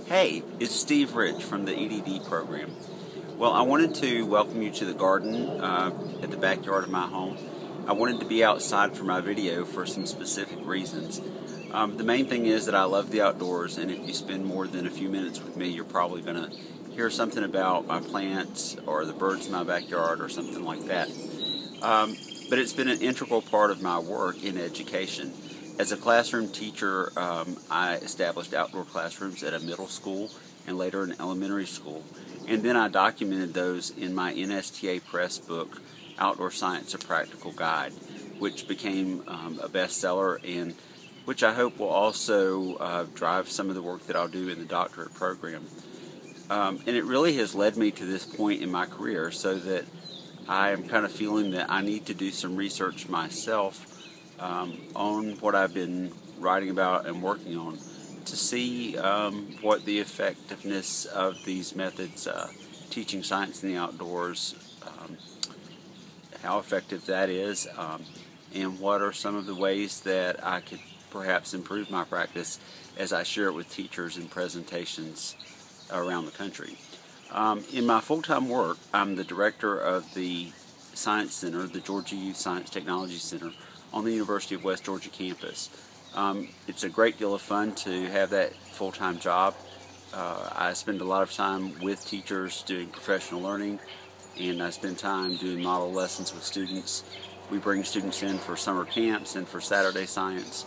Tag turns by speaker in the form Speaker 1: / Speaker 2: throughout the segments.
Speaker 1: Hey, it's Steve Rich from the EDD program. Well, I wanted to welcome you to the garden at the backyard of my home. I wanted to be outside for my video for some specific reasons. The main thing is that I love the outdoors, and if you spend more than a few minutes with me, you're probably going to hear something about my plants or the birds in my backyard or something like that. But it's been an integral part of my work in education. As a classroom teacher, I established outdoor classrooms at a middle school and later an elementary school. And then I documented those in my NSTA Press book, Outdoor Science: A Practical Guide, which became a bestseller and which I hope will also drive some of the work that I'll do in the doctorate program. And it really has led me to this point in my career, so that I am kind of feeling that I need to do some research myself on what I've been writing about and working on to see what the effectiveness of these methods, teaching science in the outdoors, how effective that is, and what are some of the ways that I could perhaps improve my practice as I share it with teachers in presentations around the country. In my full-time work, I'm the director of the Science Center, the Georgia Youth Science Technology Center, on the University of West Georgia campus. It's a great deal of fun to have that full-time job. I spend a lot of time with teachers doing professional learning, and I spend time doing model lessons with students. We bring students in for summer camps and for Saturday science.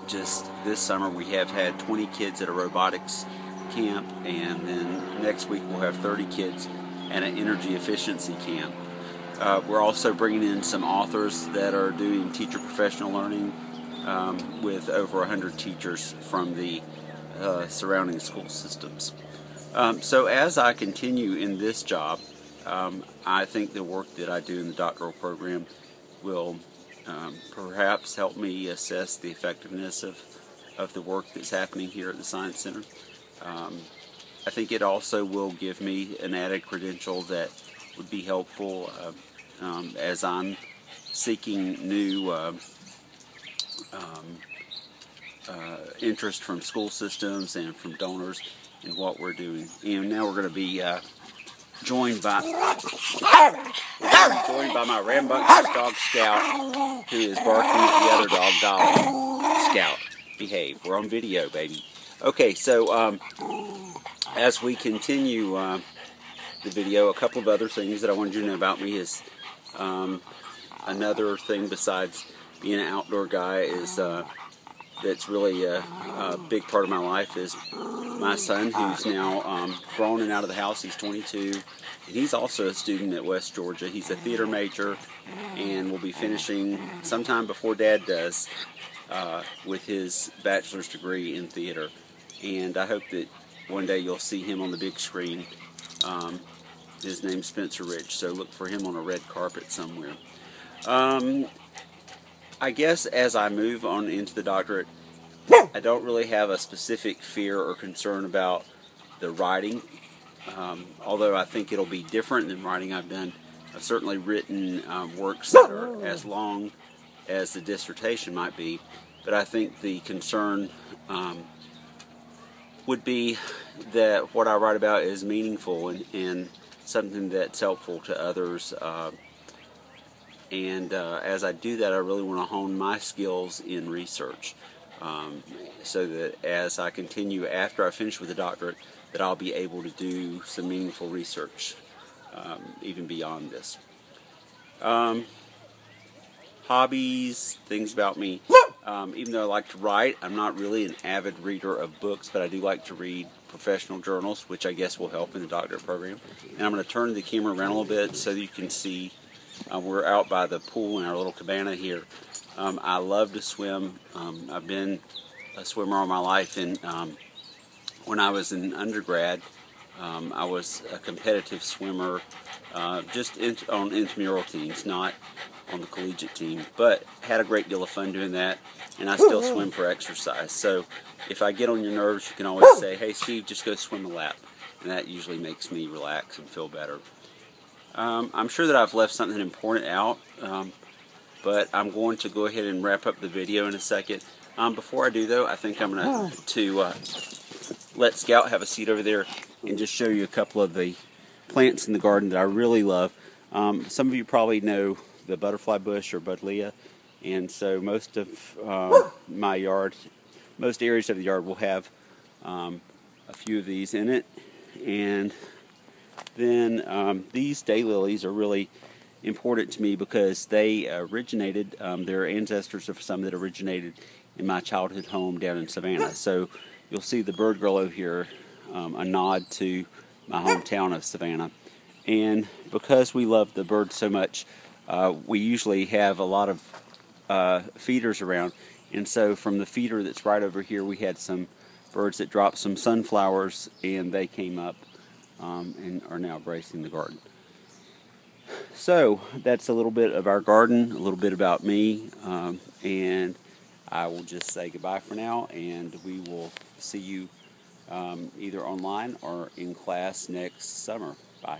Speaker 1: Just this summer we have had 20 kids at a robotics camp, and then next week we'll have 30 kids at an energy efficiency camp. We're also bringing in some authors that are doing teacher professional learning with over 100 teachers from the surrounding school systems. So as I continue in this job, I think the work that I do in the doctoral program will perhaps help me assess the effectiveness of the work that's happening here at the Science Center. I think it also will give me an added credential that would be helpful as I'm seeking new interest from school systems and from donors in what we're doing. And now we're going to be joined by my rambunctious dog Scout, who is barking at the other dog, Dolly. Scout, behave. We're on video, baby. Okay, so as we continue the video, a couple of other things that I wanted you to know about me is another thing besides being an outdoor guy is that's really a big part of my life is my son, who's now grown and out of the house. He's 22, and he's also a student at West Georgia. He's a theater major and will be finishing sometime before Dad does with his bachelor's degree in theater. And I hope that one day you'll see him on the big screen. His name's Spencer Rich, so look for him on a red carpet somewhere. I guess as I move on into the doctorate, I don't really have a specific fear or concern about the writing, although I think it'll be different than writing I've done. I've certainly written works that are as long as the dissertation might be, but I think the concern would be that what I write about is meaningful and something that's helpful to others. And as I do that, I really want to hone my skills in research, so that as I continue after I finish with the doctorate, that I'll be able to do some meaningful research, even beyond this. Hobbies, things about me. Even though I like to write, I'm not really an avid reader of books, but I do like to read professional journals, which I guess will help in the doctorate program. And I'm going to turn the camera around a little bit so that you can see. We're out by the pool in our little cabana here. I love to swim. I've been a swimmer all my life, and when I was in undergrad, I was a competitive swimmer, just on intramural teams, not on the collegiate team, but had a great deal of fun doing that, and I still swim for exercise. So if I get on your nerves, you can always say, "Hey Steve, just go swim a lap," and that usually makes me relax and feel better. I'm sure that I've left something important out, but I'm going to go ahead and wrap up the video in a second. Before I do though, I think I'm going to let Scout have a seat over there and just show you a couple of the plants in the garden that I really love. Some of you probably know the butterfly bush or buddleia, and so most of my yard, most areas of the yard will have a few of these in it. And then these daylilies are really important to me because they originated, they're ancestors of some that originated in my childhood home down in Savannah. So you'll see the bird girl over here, a nod to my hometown of Savannah. And because we love the birds so much, we usually have a lot of feeders around. And so from the feeder that's right over here, we had some birds that dropped some sunflowers, and they came up and are now gracing the garden. So that's a little bit of our garden, a little bit about me, and I will just say goodbye for now, and we will see you either online or in class next summer. Bye.